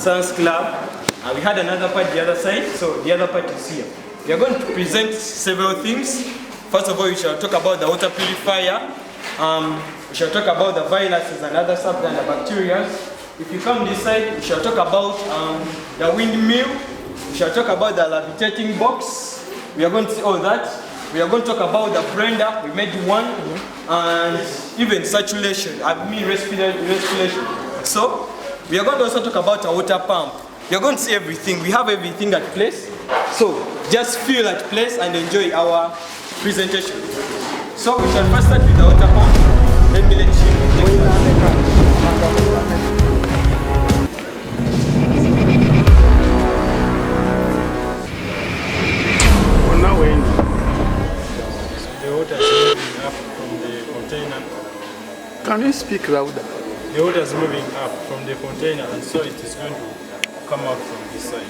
Science Club. We had another part the other side, so the other part is here. We are going to present several things. First of all, we shall talk about the water purifier. We shall talk about the viruses and other stuff than the bacteria. If you come this side, we shall talk about the windmill. We shall talk about the levitating box. We are going to see all that. We are going to talk about the blender. We made one, and even saturation. I mean respiration. So we are going to also talk about a water pump. You're going to see everything. We have everything at place. So just feel at place and enjoy our presentation. So we shall first start with the water pump. Let me let you take that. The water is moving up from the container. Can you speak louder? The water is moving up from the container, and so it is going to come out from this side.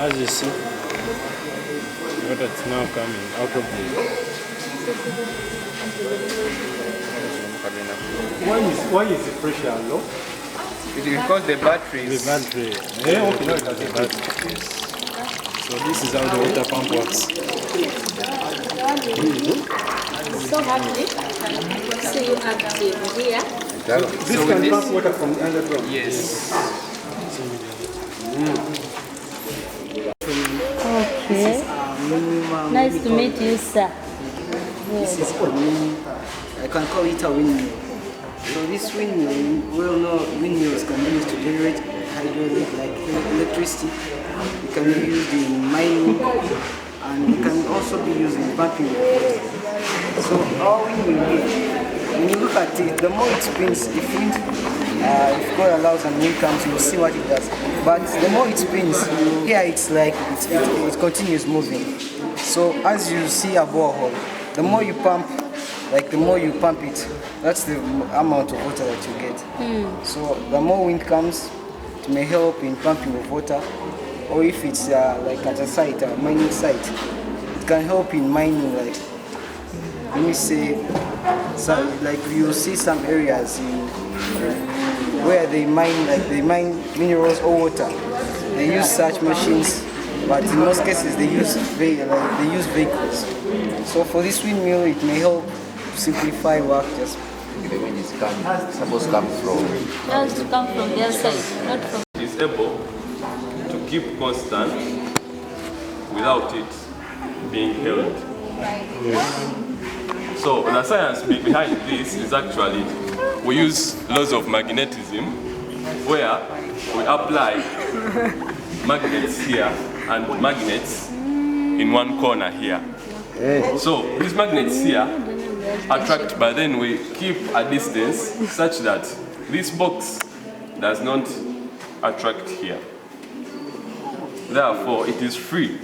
As you see, the water is now coming out of the... Why is the pressure low? It is because the battery is... The battery. Yeah, okay, no, it has a battery. Yes. So this is how the water pump works. So happy to see you active here. This can pump water from the underground? Yes. Okay. Nice to meet you, sir. This is I can call it a windmill. So this windmill, we all know windmills can be used to generate hydraulic like electricity. It can be used in mining, and it can also be used in pumping of water. So our windmill here, when you look at it, the more it spins, if God allows and wind comes, you'll see what it does. But the more it spins, here it's like it continues moving. So as you see a borehole, the more you pump, like the more you pump it, that's the amount of water that you get. So the more wind comes, it may help in pumping of water, or if it's like at a site, a mining site, it can help in mining. Like let me say, so like you see some areas where they mine, like they mine minerals or water. They use such machines, but in most cases they use vehicles. So for this windmill, it may help simplify work. Just The wind is supposed to come from... It has to come from their side, not from... Is able to keep constant without it being held. So the science behind this is actually we use laws of magnetism, where we apply magnets here and magnets in one corner here. So these magnets here attract, but then we keep a distance such that this box does not attract here. Therefore, it is free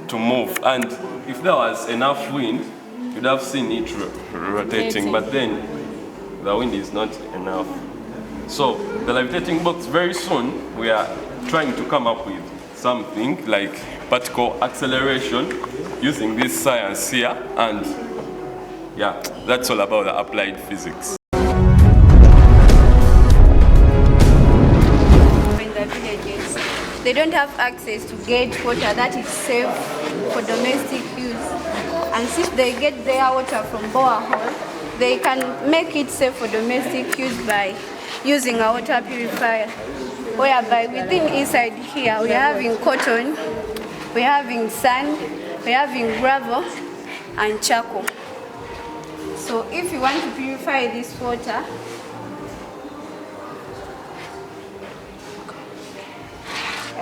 to move, and if there was enough wind, you'd have seen it rotating, but then the wind is not enough. So the levitating box, very soon we are trying to come up with something like particle acceleration using this science here, and yeah, that's all about the applied physics. In the villages, they don't have access to get water that is safe for domestic use. And since they get their water from borehole, they can make it safe for domestic use by using a water purifier. Whereby within inside here, we are having cotton, we are having sand, we are having gravel and charcoal. So if you want to purify this water,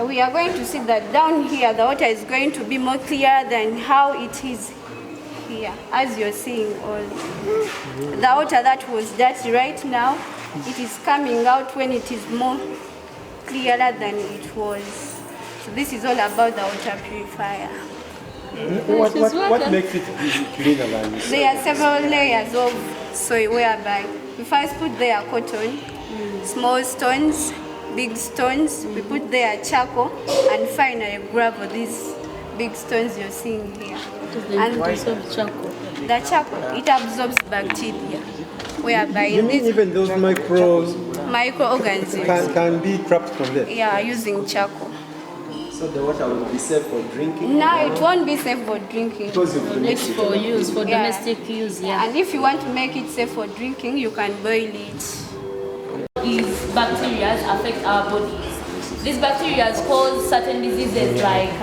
we are going to see that down here the water is going to be more clear than how it is here, as you're seeing all. The water that was dirty right now, it is coming out when it is more clearer than it was. So this is all about the water purifier. What makes it cleaner than this? There are several layers of soil whereby we first put there cotton, small stones, big stones, we put there charcoal, and finally gravel, these big stones you're seeing here. is the importance of charcoal? The charcoal, it absorbs bacteria, whereby You mean these even those microorganisms can be trapped from there? using charcoal. So the water will be safe for drinking? No, it won't be safe for drinking. It's for use, for Yeah. domestic use, yeah. And if you want to make it safe for drinking, you can boil it. These bacteria affect our bodies. These bacteria cause certain diseases like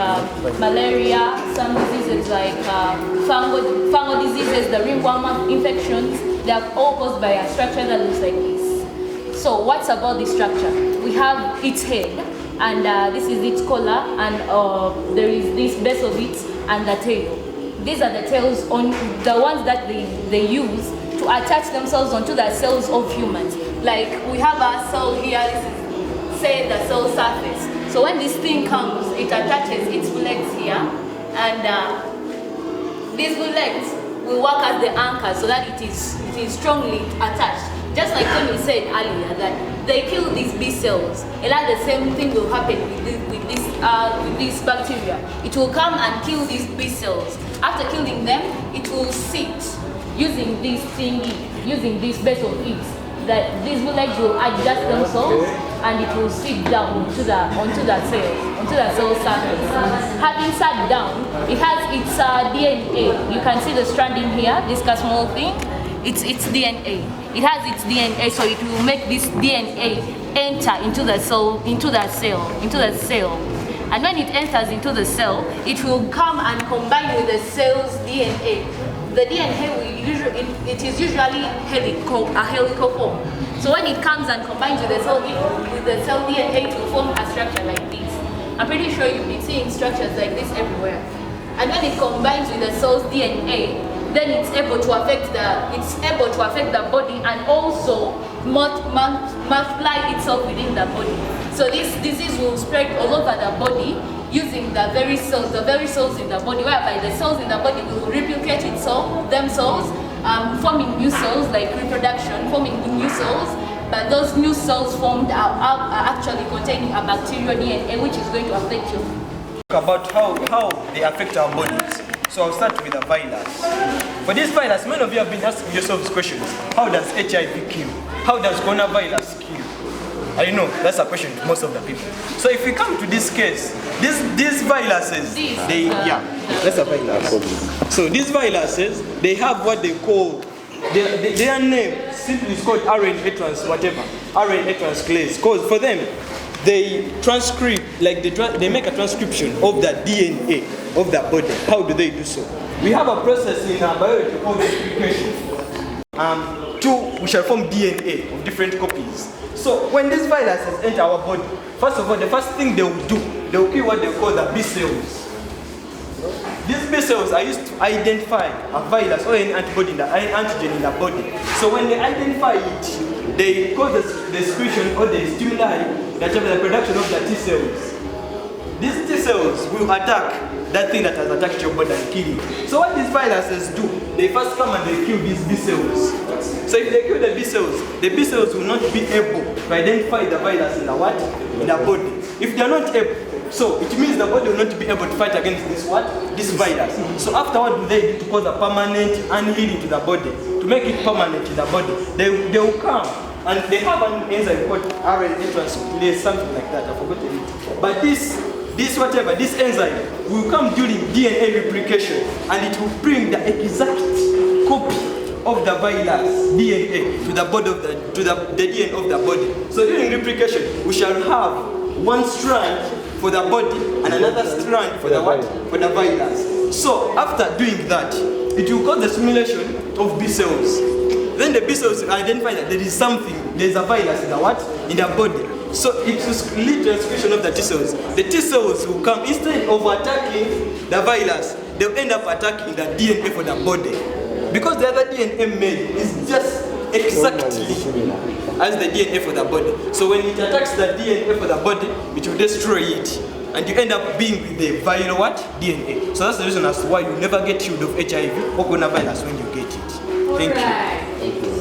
malaria, some diseases like fungal diseases, the ringworm infections. They are all caused by a structure that looks like this. So what's about this structure? We have its head, and this is its collar, and there is this base of it and the tail. These are the tails on the ones that they use to attach themselves onto the cells of humans. Like we have our cell here, this is say the cell surface. So when this thing comes, it attaches its legs here, and these legs will work as the anchor so that it is strongly attached. Just like Tony said earlier, that they kill these B cells. And like the same thing will happen with this bacteria. It will come and kill these B cells. After killing them, it will sit using this thingy, using this base of it. That these legs will adjust themselves and it will sit down onto the cell surface. Having sat down, it has its DNA. You can see the strand in here, this small thing. It's DNA. It has its DNA, so it will make this DNA enter into the cell. And when it enters into the cell, it will come and combine with the cell's DNA. The DNA is usually a helical form. So when it comes and combines with the cell DNA, it will form a structure like this. I'm pretty sure you've been seeing structures like this everywhere. And when it combines with the cell's DNA, then it's able to affect the body and also multiply itself within the body. So this disease will spread all over the body using the very cells in the body, whereby the cells in the body will replicate themselves, forming new cells like reproduction, forming new cells. But those new cells formed are actually containing a bacterial DNA, which is going to affect you. About how they affect our bodies. So I'll start with the virus. For this virus, many of you have been asking yourselves questions. How does HIV kill? How does coronavirus kill? I know that's a question to most of the people. So if we come to this case, these viruses, that's a virus. So these viruses, they have what they call their name simply is called RNA transclase. Because for them, they transcribe, like they make a transcription of the DNA of the body. How do they do so? We have a process in our biology called replication. We shall form DNA of different copies. So when these viruses enter our body, first of all, the first thing they will do, they will kill what they call the B cells. These B cells are used to identify a virus or an antigen in the body. So when they identify it, they cause the secretion or the stimuli that have the production of the T cells. These T cells will attack that thing that has attacked your body and kill you. So what these viruses do, they first come and they kill these B cells. So if they kill the B cells will not be able to identify the virus in the what? In the body. If they are not able, so it means the body will not be able to fight against this what? This virus. So after what do they do to cause a permanent unhealing to the body? To make it permanent in the body, they will come and they have an enzyme called RNA transclase, something like that. I forgot it. But this enzyme will come during DNA replication and it will bring the exact copy of the virus DNA to the body of the DNA of the body. So during replication, we shall have one strand for the body and another strand for the what? For the virus. So after doing that, it will cause the stimulation of B cells. Then the B cells identify that there is a virus in the what? In the body. So it will lead to the secretion of the T cells. The T cells will come, instead of attacking the virus, they'll end up attacking the DNA for the body. Because the other DNA made is just exactly as the DNA for the body. So when it attacks the DNA for the body, it will destroy it. And you end up being with the viral what? DNA. So that's the reason as to why you never get healed of HIV or coronavirus when you get it. Thank you.